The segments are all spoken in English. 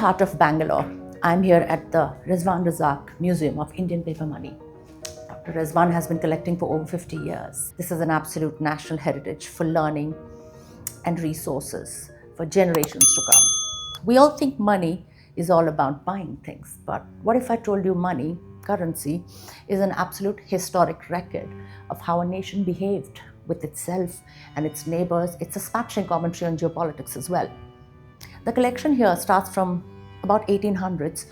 heart of Bangalore. I'm here at the Razack Museum of Indian Paper Money. Dr. Rezwan has been collecting for over 50 years. This is an absolute national heritage for learning and resources for generations to come. We all think money is all about buying things, but what if I told you money, currency, is an absolute historic record of how a nation behaved with itself and its neighbors? It's a smattering commentary on geopolitics as well. The collection here starts from about 1800s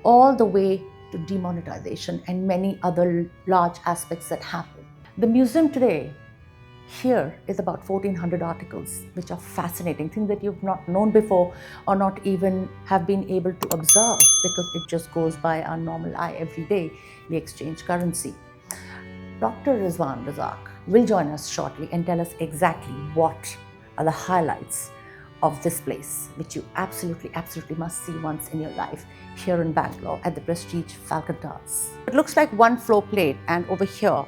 all the way to demonetization and many other large aspects that happen. The museum today here is about 1400 articles, which are fascinating, things that you've not known before or not even have been able to observe because it just goes by our normal eye every day. We exchange currency. Dr. Razack will join us shortly and tell us exactly what are the highlights of this place, which you absolutely must see once in your life here in Bangalore at the Prestige Falcon Towers. It looks like one floor plate, and over here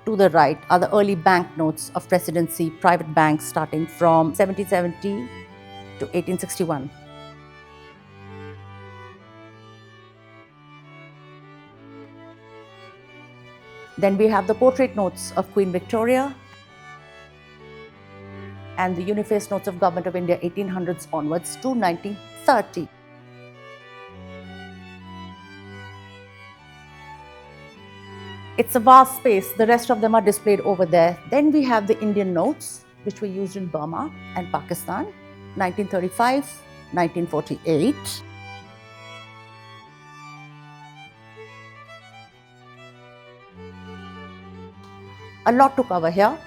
to the right are the early banknotes of Presidency private banks starting from 1770 to 1861. Then we have the portrait notes of Queen Victoria and the uniface notes of Government of India 1800s onwards to 1930. It's a vast space. The rest of them are displayed over there. Then we have the Indian notes, which were used in Burma and Pakistan, 1935, 1948. A lot to cover here.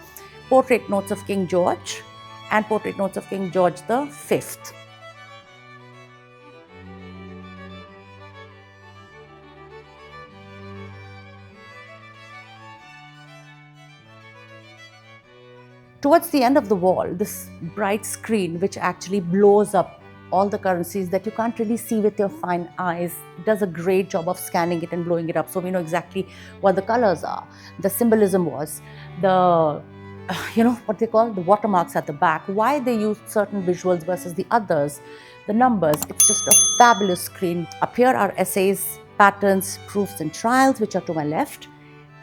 Portrait notes of King George and portrait notes of King George V. Towards the end of the wall, this bright screen which actually blows up all the currencies that you can't really see with your fine eyes. It does a great job of scanning it and blowing it up, so we know exactly what the colors are. The symbolism was the what they call the watermarks at the back, why they used certain visuals versus the others, the numbers. It's just a fabulous screen. Up here are essays, patterns, proofs and trials, which are to my left,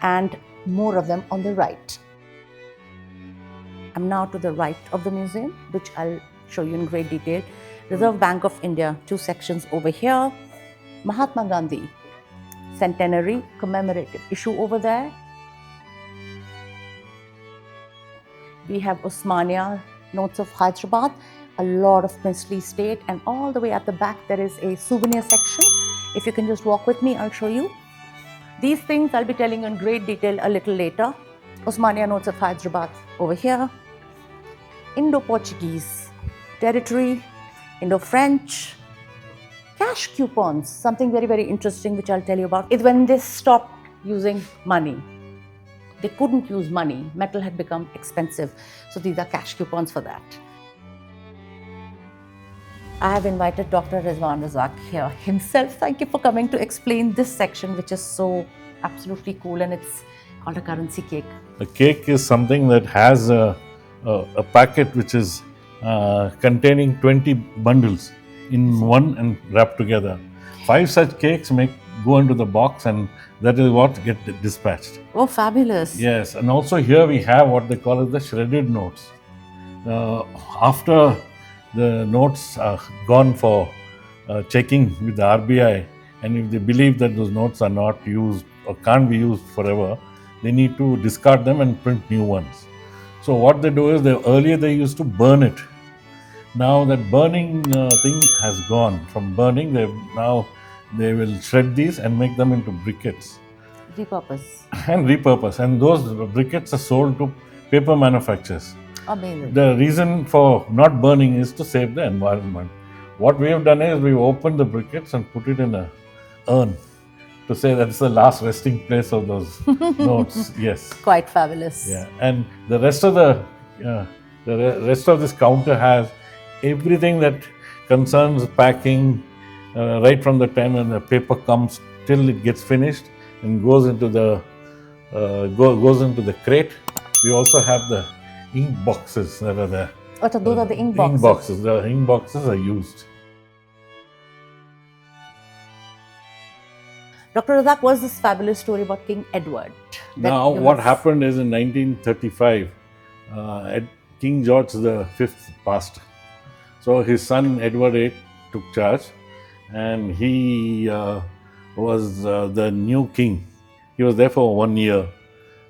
and more of them on the right. I'm now to the right of the museum, which I'll show you in great detail. Reserve Bank of India, 2 sections over here. Mahatma Gandhi centenary commemorative issue over there. We have Osmania notes of Hyderabad, a lot of princely state, and all the way at the back there is a souvenir section. If you can just walk with me, I'll show you. These things I'll be telling you in great detail a little later. Osmania notes of Hyderabad over here. Indo-Portuguese territory, Indo-French, cash coupons. Something very interesting which I'll tell you about is when they stopped using money. They couldn't use money. Metal had become expensive. So these are cash coupons for that. I have invited Dr. Razack here himself. Thank you for coming to explain this section, which is so absolutely cool, and it's called a currency cake. A cake is something that has a packet which is containing 20 bundles in one and wrapped together. 5 such cakes go into the box, and that is what get dispatched. Oh, fabulous. Yes, and also here we have what they call as the shredded notes. After the notes are gone for checking with the RBI, and if they believe that those notes are not used or can't be used forever, they need to discard them and print new ones. So what they do is, earlier they used to burn it. Now that burning thing has gone. From burning, they will shred these and make them into briquettes. Repurpose. And those briquettes are sold to paper manufacturers. Amazing. The reason for not burning is to save the environment. What we have done is we've opened the briquettes and put it in an urn to say that's the last resting place of those notes. Yes. Quite fabulous. Yeah. And the rest of rest of this counter has everything that concerns packing, right from the time when the paper comes till it gets finished and goes into the crate. We also have the ink boxes that are there. Oh, so those are the ink boxes. The ink boxes are used. Dr. Razack, what is this fabulous story about King Edward? that Now, you what have- happened is in 1935, King George V passed. So his son Edward VIII took charge, and he was the new king. He was there for 1 year.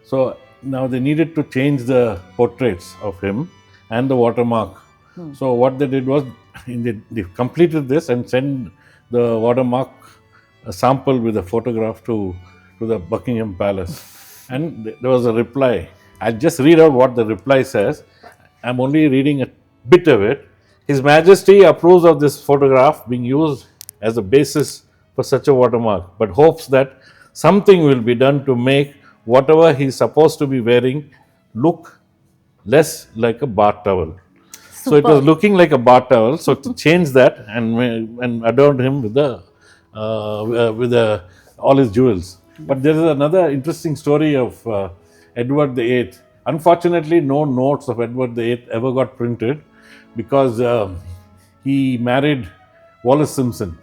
So now they needed to change the portraits of him and the watermark. So what they did was they completed this and sent the watermark a sample with a photograph to the Buckingham Palace. And there was a reply. I'll just read out what the reply says. I'm only reading a bit of it. His Majesty approves of this photograph being used as a basis for such a watermark, but hopes that something will be done to make whatever he's supposed to be wearing look less like a bath towel. So it was Superb. looking like a bath towel. So to change that and adorn him with all his jewels. But there is another interesting story of Edward VIII. Unfortunately, no notes of Edward VIII ever got printed because he married Wallis Simpson.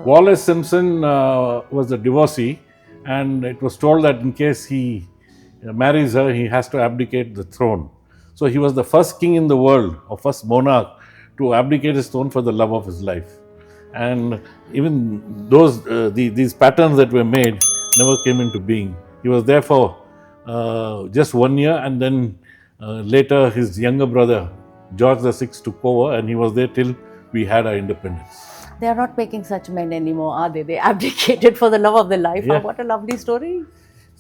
Wallis Simpson was a divorcee, and it was told that in case he marries her, he has to abdicate the throne. So he was the first king in the world, or first monarch, to abdicate his throne for the love of his life. And even these patterns that were made never came into being. He was there for just 1 year, and then later his younger brother George VI took over, and he was there till we had our independence. They are not making such men anymore, are they? They abdicated for the love of their life. Yeah. Oh, what a lovely story.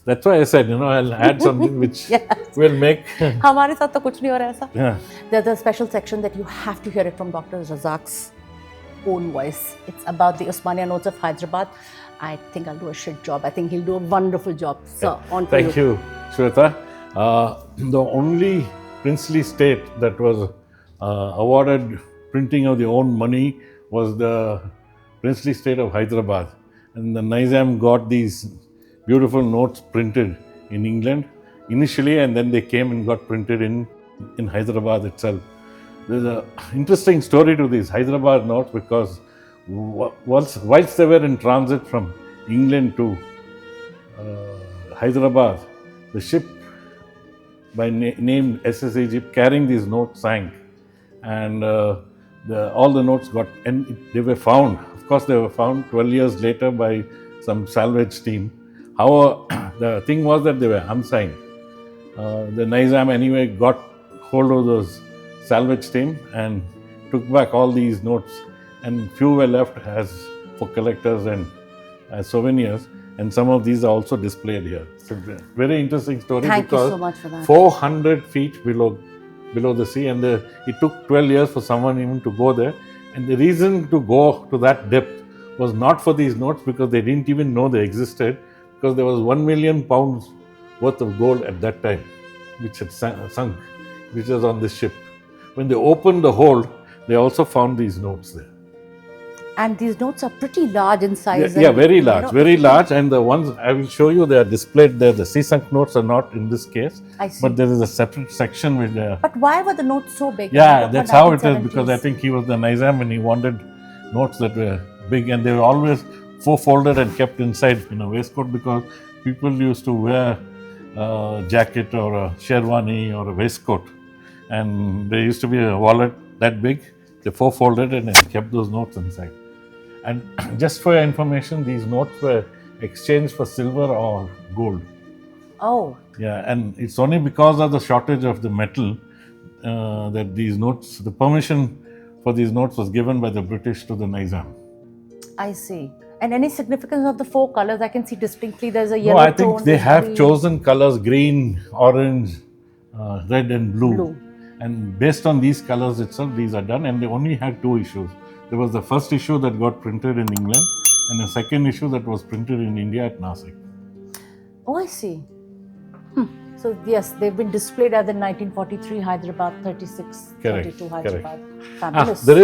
That's why I said, I'll add something which will make. हमारे साथ तो कुछ नहीं हो रहा ऐसा. Yeah. There's a special section that you have to hear it from Dr. Razack's own voice. It's about the Osmania notes of Hyderabad. I think I'll do a shit job. I think he'll do a wonderful job. Sir, on to Thank you, Shweta. The only princely state that was awarded printing of their own money was the princely state of Hyderabad. And the Nizam got these beautiful notes printed in England initially, and then they came and got printed in Hyderabad itself. There's an interesting story to these Hyderabad notes because whilst they were in transit from England to Hyderabad, the ship named SS Egypt carrying these notes sank, and all the notes they were found. Of course, they were found 12 years later by some salvage team. However, the thing was that they were unsigned. The Nizam anyway got hold of those salvage team and took back all these notes, and few were left as for collectors and as souvenirs, and some of these are also displayed here. It's a very interesting story. Thank you because so much for that. 400 feet below the sea, and it took 12 years for someone even to go there. And the reason to go to that depth was not for these notes, because they didn't even know they existed, because there was 1 million pounds worth of gold at that time, which had sunk, which was on this ship. When they opened the hold, they also found these notes there. And these notes are pretty large in size. Yeah, very large, very large. And the ones I will show you, they are displayed there. The sea sunk notes are not in this case, I see. but there is a separate section with. But why were the notes so big? Yeah, that's how it is, 1970s. because I think he was the Nizam and he wanted notes that were big, and they were always four-folded and kept inside in a waistcoat, because people used to wear a jacket or a sherwani or a waistcoat, and there used to be a wallet that big. They four-folded and they kept those notes inside. And just for your information, these notes were exchanged for silver or gold. Oh. Yeah, and it's only because of the shortage of the metal that these notes, the permission for these notes was given by the British to the Nizam. I see. And any significance of the four colors? I can see distinctly there's a yellow No, I tone. think they there's have green. chosen colors: green, orange, red and blue. And based on these colors itself, these are done, and they only had 2 issues. There was the first issue that got printed in England, and a second issue that was printed in India at Nashik. Oh, I see. So yes, they've been displayed at the 1943 Hyderabad, 36, Correct, 32 Hyderabad. correct. Fabulous. There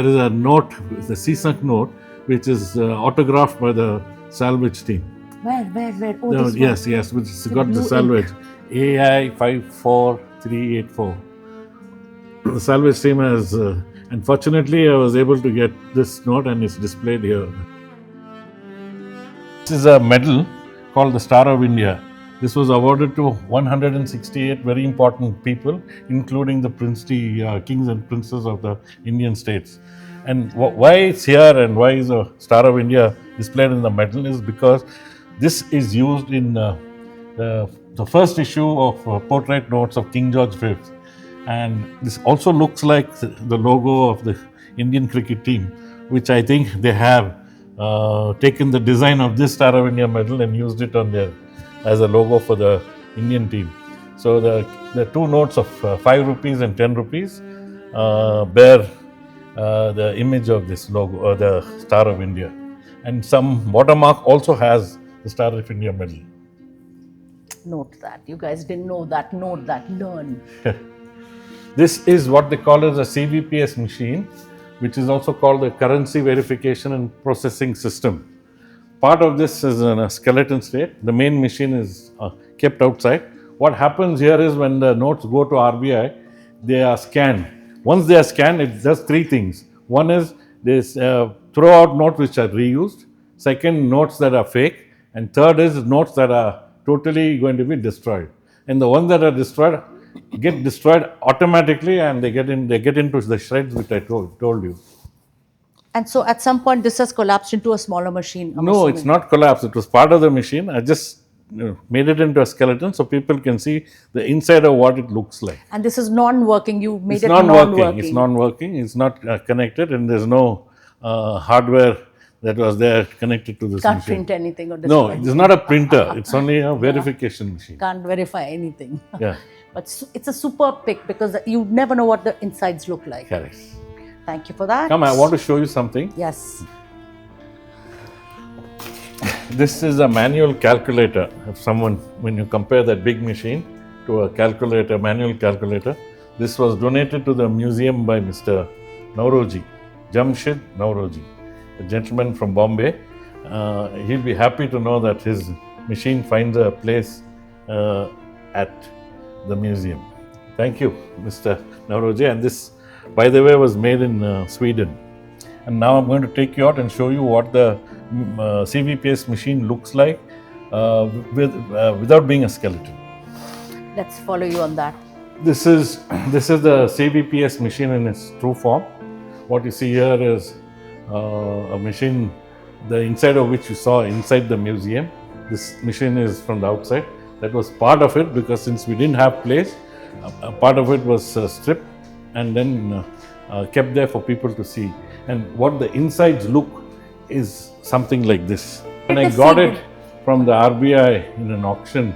is a note, the sea sunk note, which is autographed by the salvage team. Where? Oh, No, this yes, one. which has With got the blue salvage. AI 54384. The salvage team has, And fortunately, I was able to get this note, and it's displayed here. This is a medal called the Star of India. This was awarded to 168 very important people, including the princely kings and princes of the Indian states. And why it's here and why is a Star of India displayed in the medal is because this is used in the first issue of portrait notes of King George V. And this also looks like the logo of the Indian cricket team, which I think they have taken the design of this Star of India medal and used it on their as a logo for the Indian team. So the two notes of 5 rupees and 10 rupees bear the image of this logo, or the Star of India. And some watermark also has the Star of India medal. Note that. You guys didn't know that. Note that. Learn. This is what they call as a CVPS machine, which is also called the Currency Verification and Processing System. Part of this is in a skeleton state. The main machine is kept outside. What happens here is when the notes go to RBI, they are scanned. Once they are scanned, it does three things. One is this throw out notes which are reused. Second, notes that are fake. And third is notes that are totally going to be destroyed. And the ones that are destroyed get destroyed automatically, and they get into the shreds which I told you. And so at some point this has collapsed into a smaller machine. No, it's not collapsed. It was part of the machine. I just made it into a skeleton so people can see the inside of what it looks like. And this is non-working. You made It's it non-working. It's non-working. It's not connected, and there's no hardware that was there connected to this Can't machine. print anything or No, destroy it's not a printer. It's only a verification machine. Can't verify anything. Yeah, But it's a superb pick because you never know what the insides look like. correct. Thank you for that. Come, I want to show you something. Yes. This is a manual calculator. If someone, when you compare that big machine to a calculator, manual calculator, this was donated to the museum by Mr. Nauroji, Jamshid Nauroji, a gentleman from Bombay. He'll be happy to know that his machine finds a place at the museum. Thank you, Mr. Nauroji. And this, by the way, was made in Sweden. And now I'm going to take you out and show you what the CVPS machine looks like without being a skeleton. Let's follow you on that. This is the CVPS machine in its true form. What you see here is a machine, the inside of which you saw inside the museum. This machine is from the outside. That was part of it, because since we didn't have place, a part of it was stripped and then kept there for people to see. And what the insides look is something like this. When I got it from the RBI in an auction,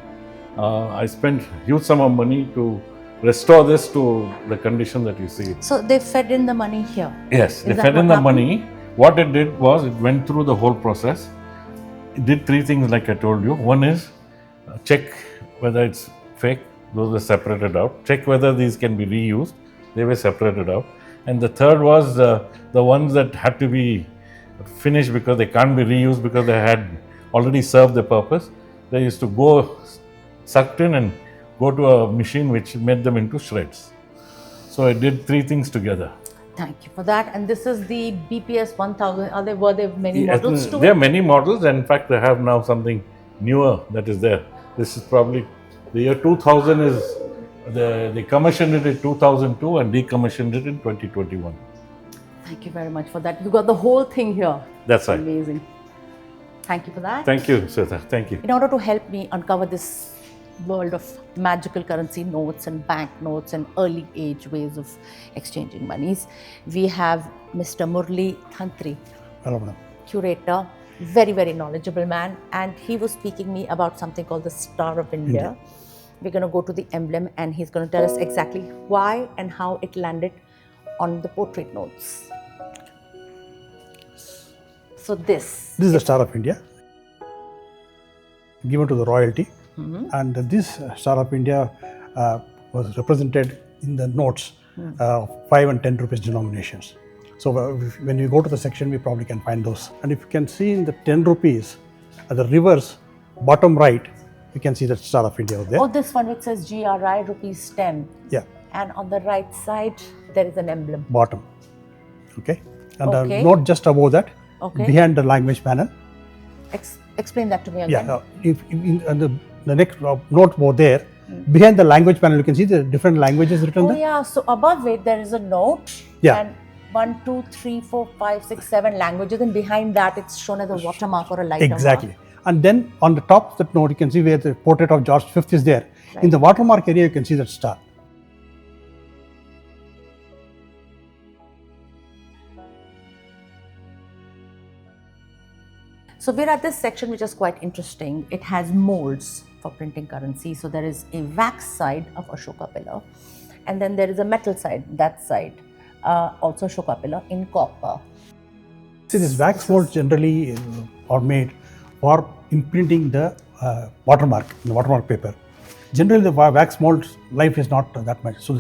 I spent huge sum of money to restore this to the condition that you see. So they fed in the money here? Yes, they fed in the money. What it did was it went through the whole process. It did three things like I told you. One is check whether it's fake. Those were separated out. Check whether these can be reused. They were separated out. And the third was the ones that had to be finished because they can't be reused because they had already served their purpose. They used to go sucked in and go to a machine which made them into shreds. So I did three things together. Thank you for that. And this is the BPS 1000. Were there many models to it? There are many models, and in fact, they have now something newer that is there. This is probably the year 2000 is they commissioned it in 2002 and decommissioned it in 2021. Thank you very much for that. You got the whole thing here. That's right. Amazing. Thank you for that. Thank you, Sweta. Thank you. In order to help me uncover this world of magical currency notes and banknotes and early age ways of exchanging monies, we have Mr. Murli Thantri, curator, very, very knowledgeable man, and he was speaking me about something called the Star of India. We're going to go to the emblem and he's going to tell us exactly why and how it landed on the portrait notes. So this is the Star of India, given to the royalty. And this Star of India was represented in the notes, 5 and 10 rupees denominations. So when we go to the section, we probably can find those. And if you can see in the 10 rupees, at the reverse, bottom right, you can see the Star of India over there. Oh, this one which says GRI rupees 10. Yeah. And on the right side, there is an emblem. Bottom. Okay, and Okay. the note just above that, Okay. behind the language panel. Explain that to me again. Yeah, if in the next note over there, behind the language panel, you can see the different languages written Oh there. yeah, so above it there is a note. Yeah. And 1, 2, 3, 4, 5, 6, 7 languages, and behind that it's shown as a watermark or a lighter Exactly. mark. And then on the top of that note, you can see where the portrait of George V is there. Right. In the watermark area, you can see that star. So we're at this section which is quite interesting. It has molds for printing currency. So there is a wax side of Ashoka pillar, and then there is a metal side, that side, also Ashoka pillar in copper. See, these wax molds generally are made for imprinting the watermark, the watermark paper. Generally, the wax mold's life is not that much. So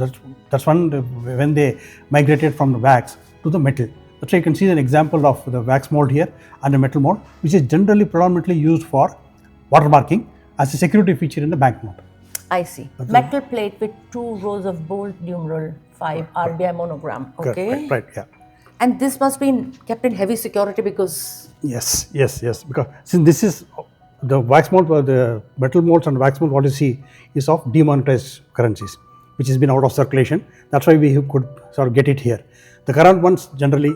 that's when they migrated from the wax to the metal. That's why you can see an example of the wax mold here and a metal mold, which is generally predominantly used for watermarking as a security feature in the banknote. I see. Metal plate with 2 rows of bold numeral 5 RBI monogram. Okay. Right, yeah. And this must be kept in heavy security because. Yes. Because since this is the wax mold, the metal molds and wax mold, what you see is of demonetized currencies, which has been out of circulation. That's why we could sort of get it here. The current ones generally,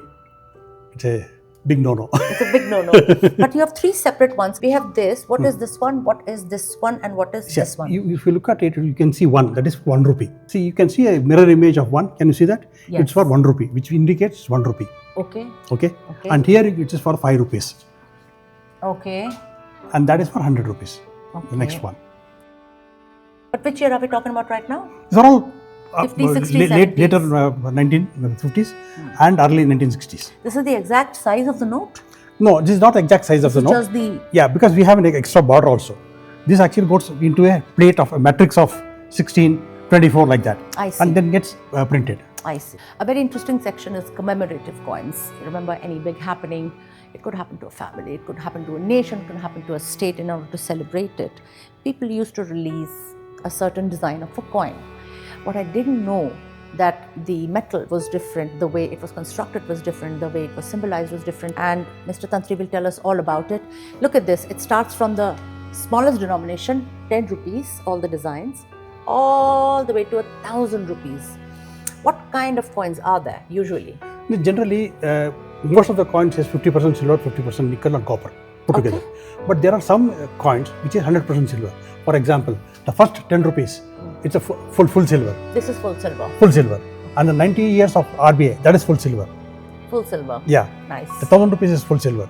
it's a big no-no. It's a big no-no. But you have 3 separate ones. We have this. What is this one? What is this one? And what is this one? If you look at it, you can see one. That is 1 rupee. See, you can see a mirror image of one. Can you see that? Yes. It's for 1 rupee, which indicates 1 rupee. Okay. Okay. And here it is for 5 rupees. Okay. And that is for 100 rupees. Okay. The next one. But which year are we talking about right now? These are all 50s, 60s, later 70s. 1950s and early 1960s. This is the exact size of the note? No, this is not the exact size of the note. Just the. Yeah, because we have an extra border also. This actually goes into a plate of a matrix of 16, 24 like that. I see. And then gets printed. I see. A very interesting section is commemorative coins. Remember, any big happening, it could happen to a family, it could happen to a nation, it could happen to a state. In order to celebrate it, people used to release a certain design of a coin. What I didn't know, that the metal was different, the way it was constructed was different, the way it was symbolized was different, and Mr. Tantri will tell us all about it. Look at this, it starts from the smallest denomination, 10 rupees, all the designs, all the way to 1,000 rupees. What kind of coins are there usually? Generally, most of the coins is 50% silver, 50% nickel and copper put together. But there are some coins which is 100% silver. For example, the first 10 rupees, it's a full silver. This is full silver. Full silver. And the 90 years of RBI, that is full silver. Full silver. Yeah. Nice. The 1,000 rupees is full silver.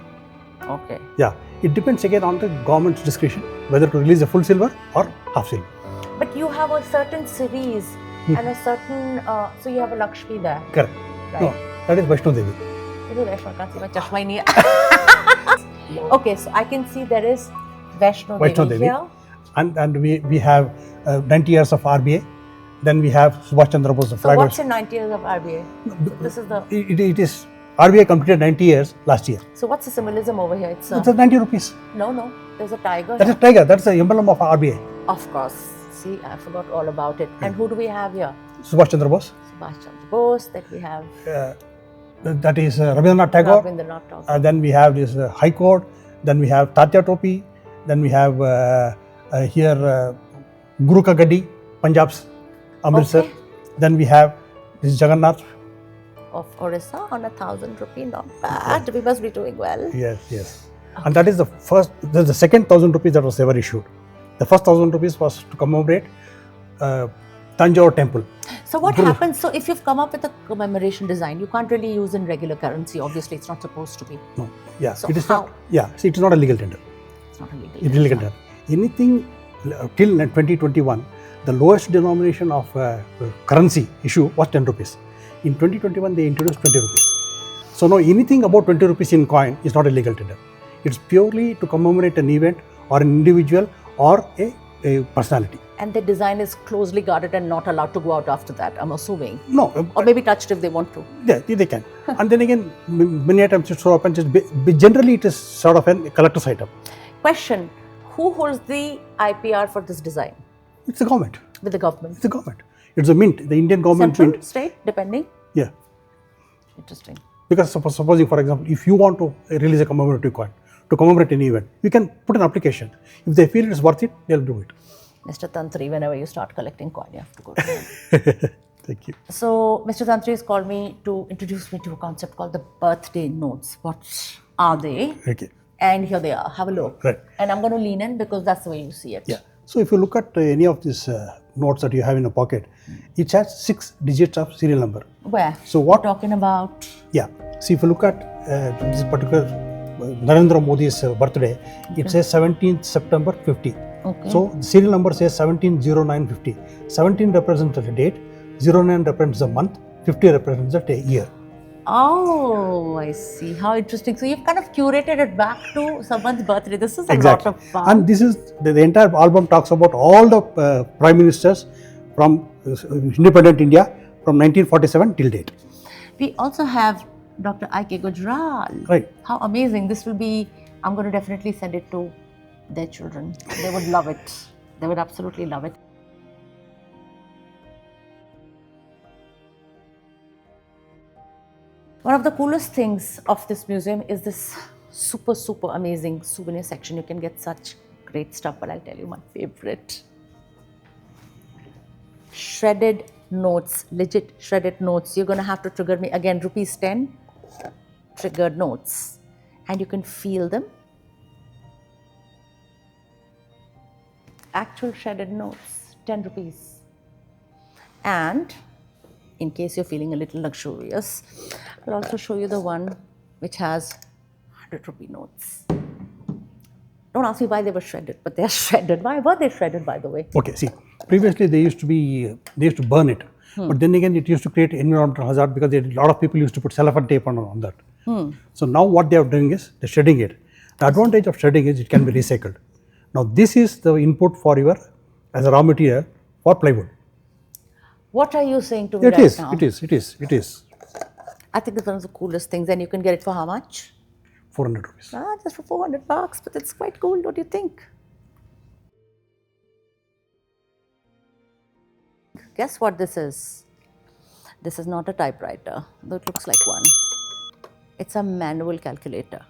Okay. Yeah. It depends again on the government's discretion whether to release a full silver or half silver. But you have a certain series and a certain, so you have a Lakshmi there. Correct. Right. No, that is Vaishno Devi. Is it Vaishno? I can't see my chashma in here. Okay, so I can see there is Vaishno Devi here. And we have 90 years of RBA. Then we have Subhash Chandra Bose. So what's in 90 years of RBA? So this is the. It is RBI completed 90 years last year. So what's the symbolism over here? It's a 90 rupees. No. There's a tiger. That's a tiger. That's the emblem of RBI. Of course. See, I forgot all about it. And who do we have here? Subhash Chandra Bose. Subhash Chandra Bose. That we have. That is Rabindranath Tagore. Rabindranath Tagore. Then we have this High Court. Then we have Tatya Topi. Then we have here Guru Ka Gaddi, Punjab's Amritsar. Okay. Then we have this Jagannath. Of Orissa on 1,000 rupee, not bad. We must be doing well. Yes. Okay. And that is the first, this is the second 1,000 rupees that was ever issued. The first 1,000 rupees was to commemorate Tanjore Temple. So what happens? So if you've come up with a commemoration design, you can't really use in regular currency. Obviously, it's not supposed to be. No. Yeah. So it is how? not. Yeah. See, it is not a legal tender. It's not a legal. It's illegal tender. Anything till 2021, the lowest denomination of currency issue was 10 rupees. In 2021, they introduced 20 rupees. So now anything about 20 rupees in coin is not a legal tender. It's purely to commemorate an event or an individual or a personality. And the design is closely guarded and not allowed to go out after that, I'm assuming. No. Or maybe touched if they want to. Yeah, they can. And then again, many times it show up and generally it is sort of a collector's item. Question, who holds the IPR for this design? It's the government. With the government? It's the government. It's the mint, the Indian government Central, mint. state, depending? Yeah. Interesting. Because supposing, for example, if you want to release a commemorative coin to commemorate any event, you can put an application. If they feel it's worth it, they'll do it. Mr. Tantri, whenever you start collecting coin, you have to go to him. Thank you. So, Mr. Tantri has called me to introduce me to a concept called the birthday notes. What are they? Okay. And here they are. Have a look. Right. And I'm going to lean in because that's the way you see it. Yeah. So if you look at any of these notes that you have in a pocket, it has 6 digits of serial number. Where? So what? We're talking about? Yeah. See, if you look at this particular Narendra Modi's birthday, it says 17th September 50. Okay. So the serial number says 170950. 17 represents the date, 09 represents the month, 50 represents the year. Oh, I see. How interesting. So you've kind of curated it back to someone's birthday. This is a Exactly. lot of fun. And this is the entire album talks about all the prime ministers from independent India from 1947 till date. We also have Dr. I.K. Gujral. Right. How amazing. This will be, I'm going to definitely send it to their children. They would love it. They would absolutely love it. One of the coolest things of this museum is this super amazing souvenir section. You can get such great stuff, but I'll tell you my favorite. Shredded notes, legit shredded notes. You're going to have to trigger me again, rupees 10, triggered notes. And you can feel them. Actual shredded notes, 10 rupees. And in case you're feeling a little luxurious, I'll also show you the one which has 100 rupee notes. Don't ask me why they were shredded, but they are shredded. Why were they shredded, by the way? Okay, see, previously they used to burn it, but then again it used to create environmental hazard because a lot of people used to put cellophane tape on that. So now what they are doing is they're shredding it. The advantage of shredding is it can be recycled. Now this is the input for your as a raw material for plywood. What are you saying to me It right is, now? it is. I think it's one of the coolest things, and you can get it for how much? 400 rupees. Just for 400 bucks, but it's quite cool, don't you think? Guess what this is? This is not a typewriter, though it looks like one. It's a manual calculator.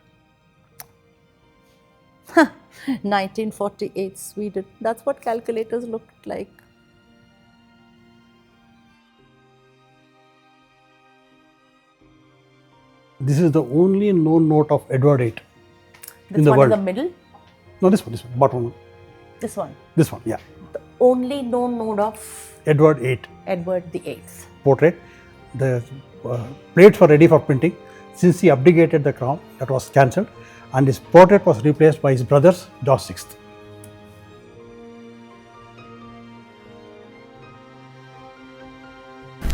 1948 Sweden. That's what calculators looked like. This is the only known note of Edward VIII This in the one world. in the middle? No, this one, bottom one. This one? This one, yeah. The only known note of Edward VIII Edward VIII. portrait. The plates were ready for printing. Since he abdicated the crown, that was cancelled, and his portrait was replaced by his brothers, George VI.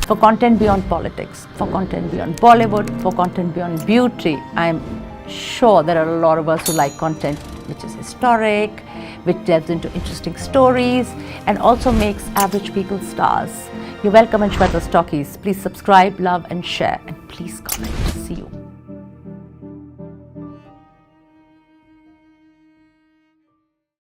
For content beyond politics, for content beyond Bollywood, for content beyond beauty, I'm sure there are a lot of us who like content which is historic, which delves into interesting stories, and also makes average people stars. You're welcome in Shweta's Talkies. Please subscribe, love, and share, and please comment. See you.